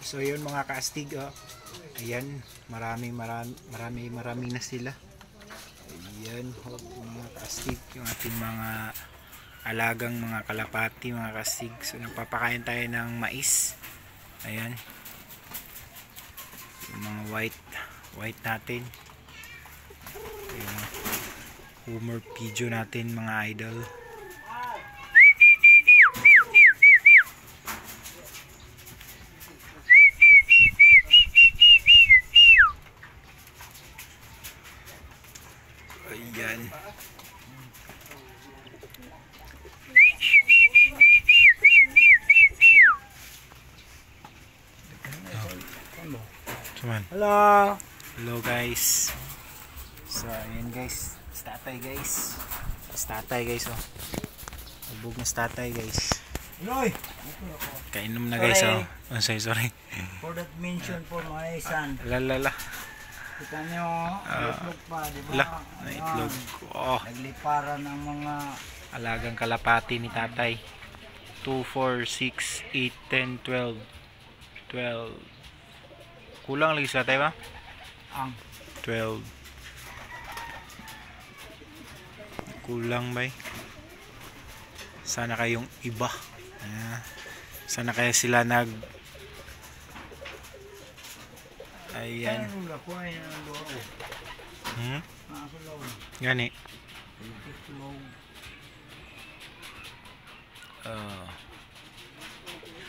So yun mga kaastig, oh. Ayan, marami na sila. Ayan, oh, mga kaastig, yung ating mga alagang mga kalapati, mga kaastig. So nagpapakain tayo ng mais. Ayan. Yung mga white natin. Ayan. Homer pigeon natin mga idol. Ayan. Hello. Hello guys. So ayan guys. Statay guys. Statay guys oh. Ubog na statay guys. Loy. Kainom na guys oh. Oh sorry. For that mention for my son. Lalala. Kita nyo, itlog pa, di ba? Wala, na itlog. Oh. Nagliparan ng mga Alagang kalapati ni tatay. 2, 4, 6, 8, 10, 12. 12. Kulang lagi sa tatay ba? ang 12. Kulang ba? Sana kayong iba. Sana kaya sila nag ayan. Gani.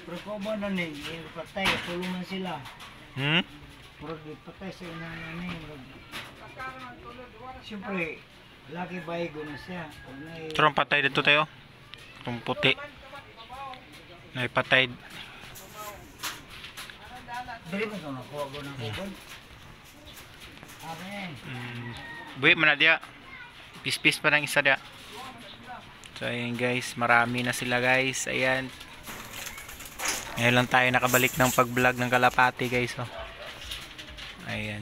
Pero ko ba na ni, patay, tulungan sila. Pero patay sa inang nani. Siyempre, lagi bayigo na siya. Turong patay dito tayo. Turong puti. Naipatay. Dili mo ito nakuha ko ng kubon. Amen. Buhi mo na dia. Pis-pis pa ng isa dia. So ayan guys, marami na sila guys. Ayan. Ngayon lang tayo nakabalik ng pag-vlog ng kalapati guys. Oh. Ayan.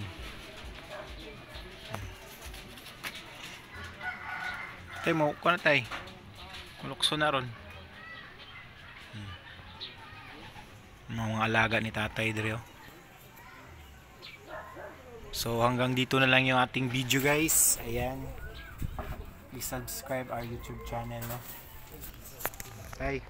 Tay mo, kuha na tay. Mulukso na ron. Mga alaga ni tatay dito. So hanggang dito na lang yung ating video guys. Ayan. Please subscribe our YouTube channel. No? Bye.